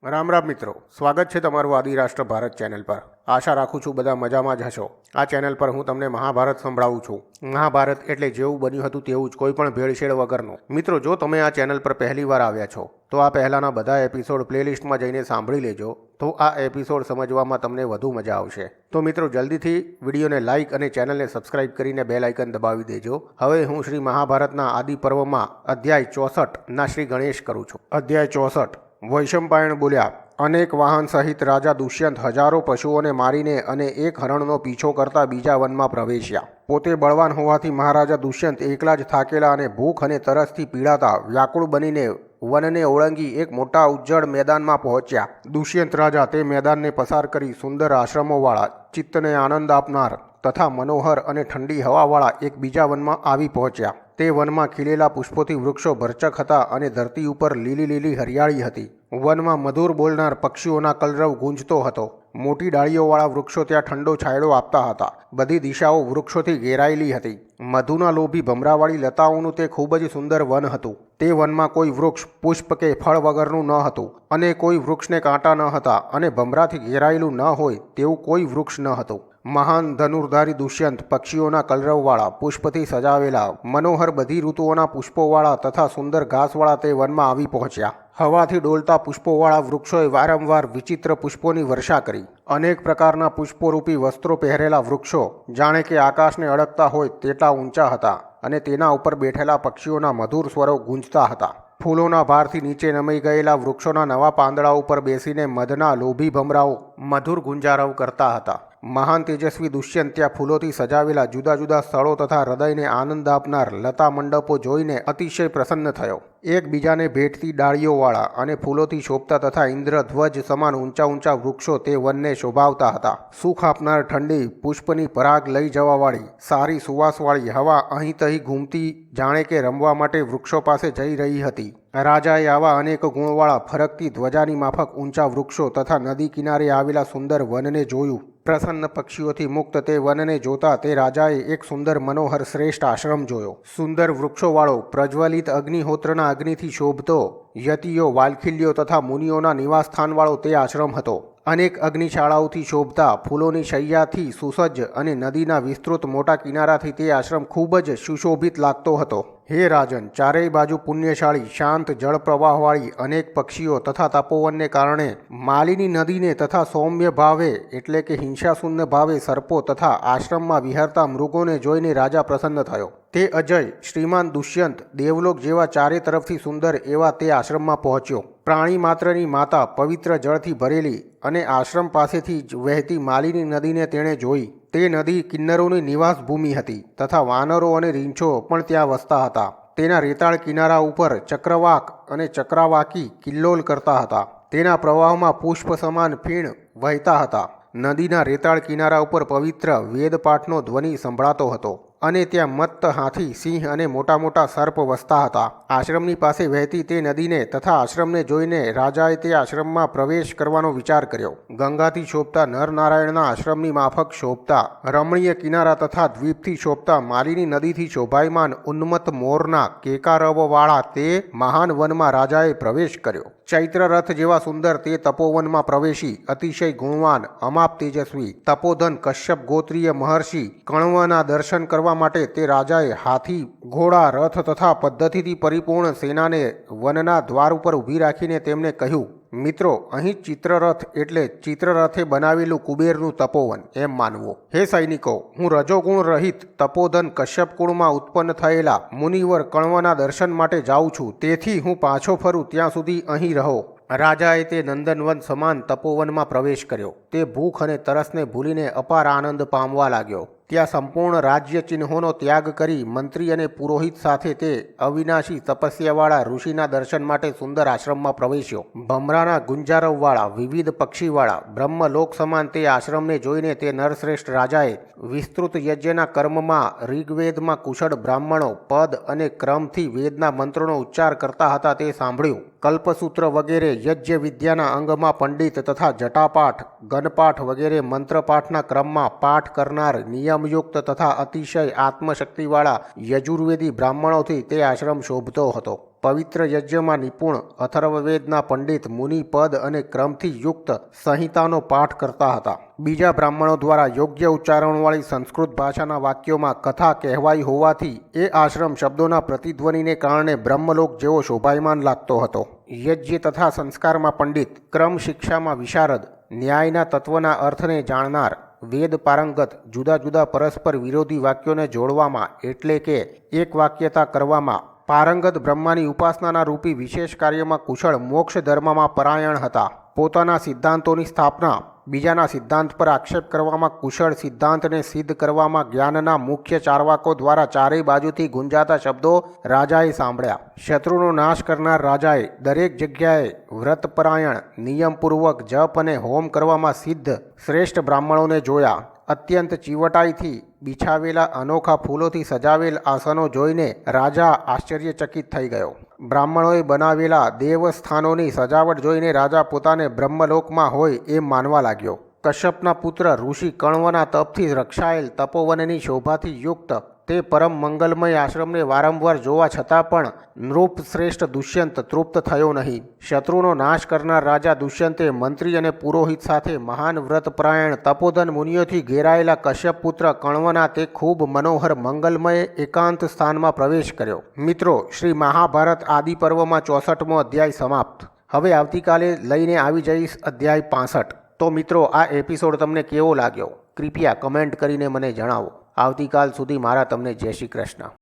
રામ રામ મિત્રો, સ્વાગત છે તમારું આદિરાષ્ટ્ર ભારત ચેનલ પર। આશા રાખું છું બધા મજામાં જ હશો। આ ચેનલ પર હું તમને મહાભારત સંભળાવું છું। મહાભારત એટલે જેવું બન્યું હતું તેવું જ, કોઈ પણ ભેળસેળ વગરનું। મિત્રો, જો તમે આ ચેનલ પર પહેલીવાર આવ્યા છો તો આ પહેલાંના બધા એપિસોડ પ્લેલિસ્ટમાં જઈને સાંભળી લેજો, તો આ એપિસોડ સમજવામાં તમને વધુ મજા આવશે। તો મિત્રો, જલ્દીથી વિડીયોને લાઇક અને ચેનલને સબસ્ક્રાઇબ કરીને બેલ આઇકન દબાવી દેજો। હવે હું શ્રી મહાભારતના આદિ પર્વમાં અધ્યાય 64ના શ્રી ગણેશ કરું છું। અધ્યાય 64। વૈશંપાયણ બોલ્યા, અનેક વાહન સહિત રાજા દુષ્યંત હજારો પશુઓને મારીને અને એક હરણનો પીછો કરતા બીજા વનમાં પ્રવેશ્યા। પોતે બળવાન હોવાથી મહારાજા દુષ્યંત એકલા જ થાકેલા અને ભૂખ અને તરસથી પીડાતા વ્યાકુળ બનીને વનને ઓળંગી એક મોટા ઉજ્જડ મેદાનમાં પહોંચ્યા। દુષ્યંત રાજા તે મેદાનને પસાર કરી સુંદર આશ્રમોવાળા, ચિત્તને આનંદ આપનાર તથા મનોહર અને ઠંડી હવાવાળા એક બીજા વનમાં આવી પહોંચ્યા। તે વનમાં ખીલેલા પુષ્પોથી વૃક્ષો ભરચક હતા અને ધરતી ઉપર લીલી લીલી હરિયાળી હતી। વનમાં મધુર બોલનાર પક્ષીઓના કલરવ ગૂંજતો હતો। મોટી ડાળીઓવાળા વૃક્ષો ત્યાં ઠંડો છાંયડો આપતા હતા। બધી દિશાઓ વૃક્ષોથી ઘેરાયેલી હતી। મધુના લોભી ભમરાવાળી લતાઓનું તે ખૂબ જ સુંદર વન હતું। તે વનમાં કોઈ વૃક્ષ પુષ્પ કે ફળ વગરનું ન હતું અને કોઈ વૃક્ષને કાંટા ન હતા અને ભમરાથી ઘેરાયેલું ન હોય તેવું કોઈ વૃક્ષ ન હતું। મહાન ધનુર્ધારી દુષ્યંત પક્ષીઓના કલરવવાળા, પુષ્પથી સજાવેલા, મનોહર બધી ઋતુઓના પુષ્પોવાળા તથા સુંદર ઘાસવાળા તે વનમાં આવી પહોંચ્યા। હવાથી ડોલતા પુષ્પોવાળા વૃક્ષોએ વારંવાર વિચિત્ર પુષ્પોની વર્ષા કરી। અનેક પ્રકારના પુષ્પોરૂપી વસ્ત્રો પહેરેલા વૃક્ષો જાણે કે આકાશને અડકતા હોય તેટલા ઊંચા હતા અને તેના ઉપર બેઠેલા પક્ષીઓના મધુર સ્વરો ગૂંજતા હતા। ફૂલોના ભારથી નીચે નમી ગયેલા વૃક્ષોના નવા પાંદડા ઉપર બેસીને મધના લોભી ભમરાઓ મધુર ગુંજારવ કરતા હતા। મહાન તેજસ્વી દુષ્યંત ત્યાં ફૂલોથી સજાવેલા જુદા જુદા સ્થળો તથા હૃદયને આનંદ આપનાર લતા મંડપો જોઈને અતિશય પ્રસન્ન થયો। એકબીજાને ભેટતી ડાળીઓવાળા અને ફૂલોથી શોભતા તથા ઇન્દ્રધ્વજ સમાન ઊંચા ઊંચા વૃક્ષો તે વનને શોભાવતા હતા। સુખ આપનાર ઠંડી પુષ્પની પરાગ લઈ જવાવાળી સારી સુવાસવાળી હવા અહીં તહીં ઘૂમતી જાણે કે રમવા માટે વૃક્ષો પાસે જઈ રહી હતી। રાજાએ આવા અનેક ગુણવાળા ફરકતી ધ્વજાની માફક ઊંચા વૃક્ષો તથા નદી કિનારે આવેલા સુંદર વનને જોયું। પ્રસન્ન પક્ષીઓથી મુક્ત તે વનને જોતા તે રાજાએ એક સુંદર મનોહર શ્રેષ્ઠ આશ્રમ જોયો। સુંદર વૃક્ષોવાળો, પ્રજ્વલિત અગ્નિહોત્રના અગ્નિથી શોભતો, યતિઓ, વાલખિલ્યો તથા મુનિઓના નિવાસસ્થાનવાળો તે આશ્રમ હતો। અનેક અગ્નિશાળાઓથી શોભતા, ફૂલોની શૈયાથી સુસજ્જ અને નદીના વિસ્તૃત મોટા કિનારાથી તે આશ્રમ ખૂબ જ સુશોભિત લાગતો હતો। હે રાજન, ચારેય બાજુ પુણ્યશાળી શાંત જળ પ્રવાહવાળી અનેક પક્ષીઓ તથા તપોવનને કારણે માલિની નદીને તથા સૌમ્ય ભાવે એટલે કે હિંસાશૂન્ય ભાવે સર્પો તથા આશ્રમમાં વિહરતા મૃગોને જોઈને રાજા પ્રસન્ન થયો। તે અજય શ્રીમાન દુષ્યંત દેવલોક જેવા ચારે તરફથી સુંદર એવા તે આશ્રમમાં પહોંચ્યો। પ્રાણી માત્રની માતા પવિત્ર જળથી ભરેલી અને આશ્રમ પાસેથી જ વહેતી માલિની નદીને તેણે જોઈ। તે નદી કિન્નરોની નિવાસ ભૂમિ હતી તથા વાનરો અને રીંછો પણ ત્યાં વસતા હતા। તેના રેતાળ કિનારા ઉપર ચક્રવાક અને ચક્રાવાકી કિલ્લોલ કરતા હતા। તેના પ્રવાહમાં પુષ્પ સમાન ફીણ વહેતા હતા। નદીના રેતાળ કિનારા ઉપર પવિત્ર વેદપાઠનો ધ્વનિ સંભળાતો હતો અને ત્યાં મત્ત હાથી, સિંહ અને મોટા મોટા સર્પ વસતા હતા। આશ્રમની પાસે વહેતી તે નદીને તથા આશ્રમને જોઈને રાજાએ તે આશ્રમમાં પ્રવેશ કરવાનો વિચાર કર્યો। ગંગાથી શોભતા નરનારાયણના આશ્રમની માફક શોભતા રમણીય કિનારા તથા દ્વીપથી શોભતા માલિની નદીથી શોભાયમાન ઉન્મત્ત મોરના કેકારવવાળા તે મહાન વનમાં રાજાએ પ્રવેશ કર્યો। ચૈત્ર રથ જેવા સુંદર તે તપોવનમાં પ્રવેશી અતિશય ગુણવાન, અમાપ તેજસ્વી તપોધન કશ્યપ ગોત્રીય મહર્ષિ કણવના દર્શન કરવા માટે તે રાજાએ હાથી, ઘોડા, રથ તથા પદ્ધતિથી પરિપૂર્ણ સેનાને વનના દ્વાર ઉપર ઊભી રાખીને તેમને કહ્યું, મિત્રો, અહીં ચિત્રરથ એટલે ચિત્રરથે બનાવેલું કુબેરનું તપોવન એમ માનવો। હે સૈનિકો, હું રજોગુણ રહિત તપોધન કશ્યપ કુળમાં ઉત્પન્ન થયેલા મુનિવર કણવના દર્શન માટે જાઉં છું, તેથી હું પાછો ફરું ત્યાં સુધી અહીં રહો। રાજાએ તે નંદનવન સમાન તપોવનમાં પ્રવેશ કર્યો। તે ભૂખ અને તરસને ભૂલીને અપાર આનંદ પામવા લાગ્યો। ત્યાં સંપૂર્ણ રાજ્ય ચિહ્નોનો ત્યાગ કરી મંત્રી અને પુરોહિત સાથે તે અવિનાશી તપસ્યાવાળા ઋષિના દર્શન માટે સુંદર આશ્રમમાં પ્રવેશ્યો। ભમરાના ગુંજારવવાળા વિવિધ પક્ષીવાળા બ્રહ્મલોક સમાન તે આશ્રમને જોઈને તે નરશ્રેષ્ઠ રાજાએ વિસ્તૃત યજ્ઞના કર્મમાં ઋગ્વેદમાં કુશળ બ્રાહ્મણો પદ અને ક્રમથી વેદના મંત્રોનો ઉચ્ચાર કરતા હતા તે સાંભળ્યું। કલ્પસૂત્ર વગેરે યજ્ઞ વિદ્યાના અંગમાં પંડિત તથા જટાપાઠ, ગનપાઠ વગેરે મંત્રપાઠના ક્રમમાં પાઠ કરનાર નિયમયુક્ત તથા અતિશય આત્મશક્તિવાળા યજુર્વેદી બ્રાહ્મણોથી તે આશ્રમ શોભતો હતો। પવિત્ર યજ્ઞમાં નિપુણ, અથર્વવેદના પંડિત, મુનિ પદ અને ક્રમથી યુક્ત સંહિતાનો પાઠ કરતા હતા. બીજા બ્રાહ્મણો દ્વારા યોગ્ય ઉચ્ચારણવાળી સંસ્કૃત ભાષાના વાક્યોમાં કથા કહેવાઈ હોવાથી એ આશ્રમ શબ્દોના પ્રતિધ્વનિને કારણે બ્રહ્મલોક જેવો શોભાયમાન લાગતો હતો. યજ્ઞ તથા સંસ્કારમાં પંડિત, ક્રમ શિક્ષામાં વિશારદ, ન્યાયના તત્વના અર્થને જાણનાર, વેદ પારંગત, જુદા જુદા પરસ્પર વિરોધી વાક્યોને જોડવામાં એટલે કે એક વાક્યતા કરવામાં પારંગત, બ્રહ્માની ઉપાસનાના રૂપી વિશેષ કાર્યમાં કુશળ, મોક્ષ ધર્મમાં પરાયણ હતા. પોતાના સિદ્ધાંતોની સ્થાપના, બીજાના સિદ્ધાંત પર આક્ષેપ કરવામાં કુશળ, સિદ્ધાંતને સિદ્ધ કરવામાં જ્ઞાનના મુખ્ય ચારવાકો દ્વારા ચારેય બાજુથી ગુંજાતા શબ્દો રાજાએ સાંભળ્યા. શત્રુનો નાશ કરનાર રાજાએ દરેક જગ્યાએ વ્રતપરાયણ, નિયમપૂર્વક જપ અને હોમ કરવામાં સિદ્ધ શ્રેષ્ઠ બ્રાહ્મણોને જોયા. અત્યંત ચીવટાઈથી બિછાવેલા અનોખા ફૂલોથી સજાવેલ આસનો જોઈને રાજા આશ્ચર્યચકિત થઈ ગયો. બ્રાહ્મણોએ બનાવેલા દેવસ્થાનોની સજાવટ જોઈને રાજા પોતાને બ્રહ્મલોકમાં હોય એમ માનવા લાગ્યો. કશ્યપના પુત્ર ઋષિ કણવના તપથી રક્ષાયેલ તપોવનની શોભાથી યુક્ત તે પરમ મંગલમય આશ્રમને વારંવાર જોવા છતાં પણ નૃપ શ્રેષ્ઠ દુષ્યંત તૃપ્ત થયો નહીં. શત્રુનો નાશ કરનાર રાજા દુષ્યંતે મંત્રી અને પુરોહિત સાથે મહાન વ્રતપરાયણ તપોધન મુનિઓથી ઘેરાયેલા કશ્યપ પુત્ર કણવના તે ખૂબ મનોહર મંગલમય એકાંત સ્થાનમાં પ્રવેશ કર્યો. મિત્રો, શ્રી મહાભારત આદિ પર્વમાં 64મો અધ્યાય સમાપ્ત. હવે આવતીકાલે લઈને આવી જઈશ અધ્યાય 65. તો મિત્રો, આ એપિસોડ તમને કેવો લાગ્યો કૃપયા કમેન્ટ કરીને મને જણાવો. આવતીકાલ સુધી મારા તમને જય શ્રી કૃષ્ણ.